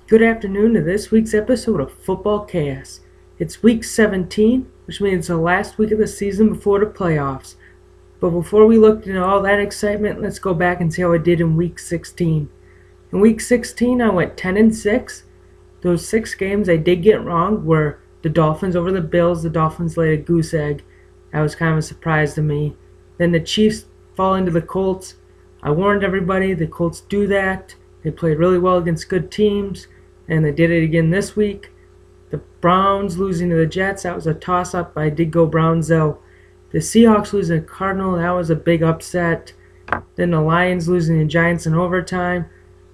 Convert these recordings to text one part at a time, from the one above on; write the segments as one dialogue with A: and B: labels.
A: Good afternoon to this week's episode of Football Chaos. It's week 17, which means the last week of the season before the playoffs. But before we look into all that excitement, let's go back and see how I did in week 16. In week 16, I went 10-6. Those 6 games I did get wrong were the Dolphins over the Bills. The Dolphins laid a goose egg. That was kind of a surprise to me. Then the Chiefs fall into the Colts. I warned everybody the Colts do that. They played really well against good teams, and they did it again this week. The Browns losing to the Jets, that was a toss-up, but I did go Browns though. The Seahawks losing to Cardinal, that was a big upset. Then the Lions losing to the Giants in overtime.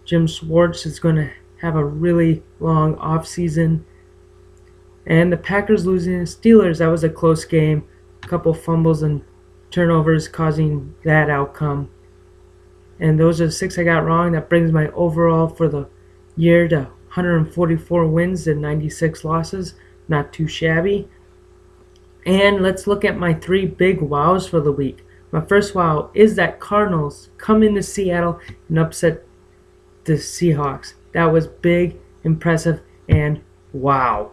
A: Jim Schwartz is going to have a really long offseason. And the Packers losing to the Steelers, that was a close game. A couple fumbles and turnovers causing that outcome. And those are the 6 I got wrong. That brings my overall for the year to 144 wins and 96 losses. Not too shabby. And let's look at my 3 big wows for the week. My first wow is that Cardinals come into Seattle and upset the Seahawks. That was big, impressive, and wow.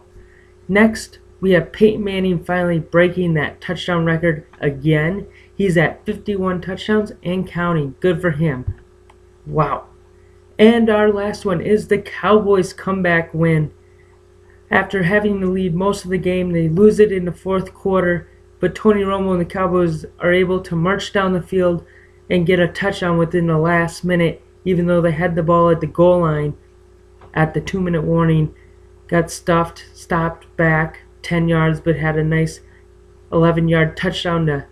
A: Next, we have Peyton Manning finally breaking that touchdown record again. He's at 51 touchdowns and counting. Good for him. Wow. And our last one is the Cowboys' comeback win. After having to lead most of the game, they lose it in the fourth quarter, but Tony Romo and the Cowboys are able to march down the field and get a touchdown within the last minute, even though they had the ball at the goal line at the 2-minute warning. Got stopped back 10 yards, but had a nice 11-yard touchdown to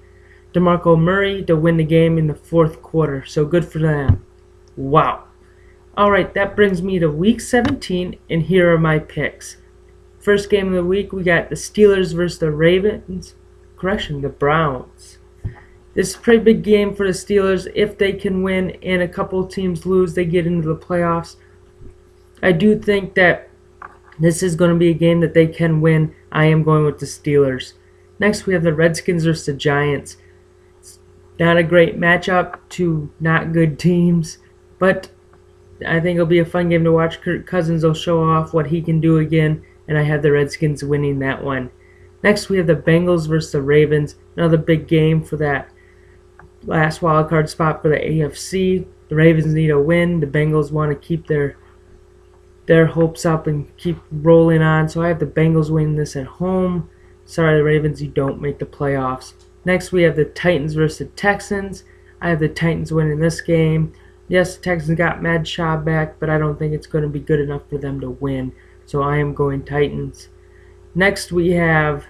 A: DeMarco Murray to win the game in the fourth quarter. So good for them. Wow. Alright, that brings me to week 17, and here are my picks. First game of the week, we got the Steelers versus the Ravens. Correction, the Browns. This is a pretty big game for the Steelers. If they can win and a couple teams lose, they get into the playoffs. I do think that this is going to be a game that they can win. I am going with the Steelers. Next, we have the Redskins versus the Giants. It's not a great matchup, two not good teams, but I think it'll be a fun game to watch. Kirk Cousins will show off what he can do again, and I have the Redskins winning that one. Next, we have the Bengals versus the Ravens. Another big game for that last wildcard spot for the AFC. The Ravens need a win. The Bengals want to keep their hopes up and keep rolling on. So I have the Bengals winning this at home. Sorry, the Ravens, you don't make the playoffs. Next, we have the Titans versus the Texans. I have the Titans winning this game. Yes, the Texans got Mad Shaw back, but I don't think it's going to be good enough for them to win. So I am going Titans. Next, we have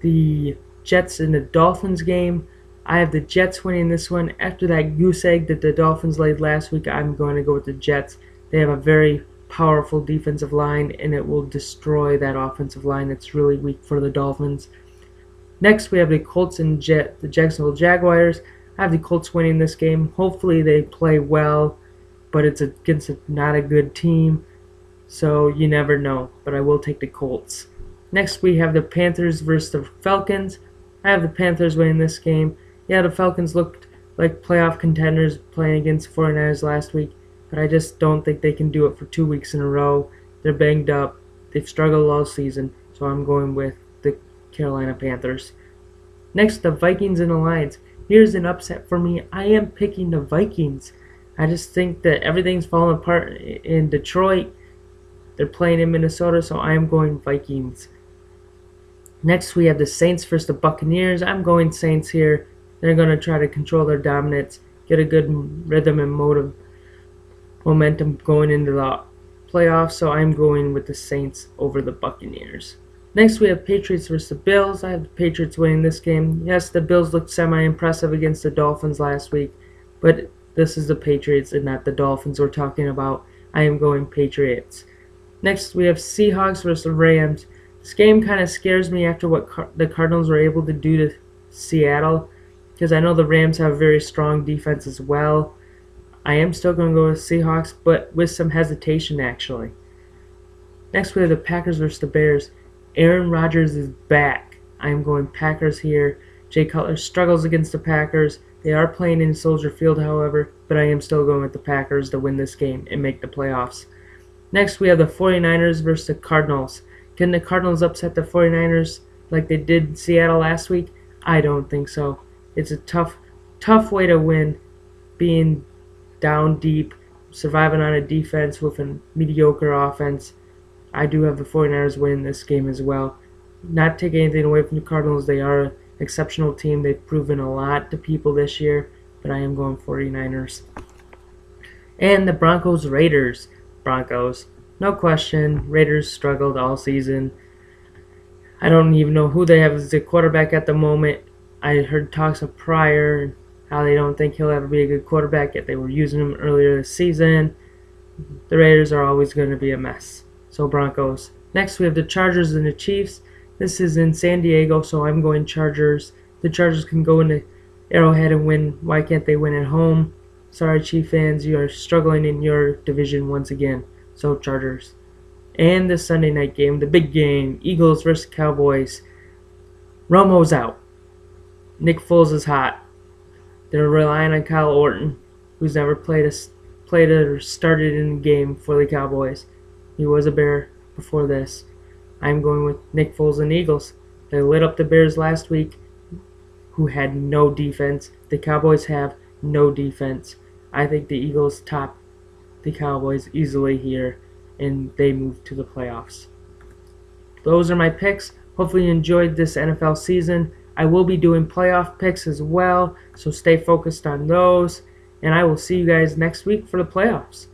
A: the Jets and the Dolphins game. I have the Jets winning this one. After that goose egg that the Dolphins laid last week, I'm going to go with the Jets. They have a very powerful defensive line, and it will destroy that offensive line that's really weak for the Dolphins. Next, we have the Colts and the Jacksonville Jaguars. I have the Colts winning this game. Hopefully they play well, but it's against not a good team, so you never know. But I will take the Colts. Next, we have the Panthers versus the Falcons. I have the Panthers winning this game. Yeah, the Falcons looked like playoff contenders playing against 49ers last week, but I just don't think they can do it for 2 weeks in a row. They're banged up. They've struggled all season, so I'm going with the Carolina Panthers. Next, the Vikings and the Lions. Here's an upset for me. I am picking the Vikings. I just think that everything's falling apart in Detroit. They're playing in Minnesota, so I am going Vikings. Next, we have the Saints versus the Buccaneers. I'm going Saints here. They're going to try to control their dominance, get a good rhythm and momentum going into the playoffs, so I'm going with the Saints over the Buccaneers. Next, we have Patriots versus the Bills. I have the Patriots winning this game. Yes, the Bills looked semi-impressive against the Dolphins last week, but this is the Patriots and not the Dolphins we're talking about. I am going Patriots. Next, we have Seahawks versus the Rams. This game kind of scares me after what the Cardinals were able to do to Seattle, because I know the Rams have a very strong defense as well. I am still going to go with Seahawks, but with some hesitation, actually. Next, we have the Packers versus the Bears. Aaron Rodgers is back. I am going Packers here. Jay Cutler struggles against the Packers. They are playing in Soldier Field, however, but I am still going with the Packers to win this game and make the playoffs. Next, we have the 49ers versus the Cardinals. Can the Cardinals upset the 49ers like they did in Seattle last week? I don't think so. It's a tough way to win, being down deep, surviving on a defense with a mediocre offense. I do have the 49ers winning this game as well. Not taking anything away from the Cardinals. They are an exceptional team. They've proven a lot to people this year, but I am going 49ers. And the Broncos Raiders. Broncos. No question, Raiders struggled all season. I don't even know who they have as the quarterback at the moment. I heard talks of Pryor, how they don't think he'll ever be a good quarterback, yet they were using him earlier this season. The Raiders are always going to be a mess. So Broncos. Next we have the Chargers and the Chiefs. This is in San Diego, so I'm going Chargers. The Chargers can go into Arrowhead and win. Why can't they win at home? Sorry, Chief fans, you are struggling in your division once again. So Chargers. And the Sunday night game, the big game, Eagles versus Cowboys. Romo's out. Nick Foles is hot. They're relying on Kyle Orton, who's never played or started in a game for the Cowboys. He was a Bear before this. I'm going with Nick Foles and Eagles. They lit up the Bears last week, who had no defense. The Cowboys have no defense. I think the Eagles top the Cowboys easily here, and they move to the playoffs. Those are my picks. Hopefully you enjoyed this NFL season. I will be doing playoff picks as well, so stay focused on those, and I will see you guys next week for the playoffs.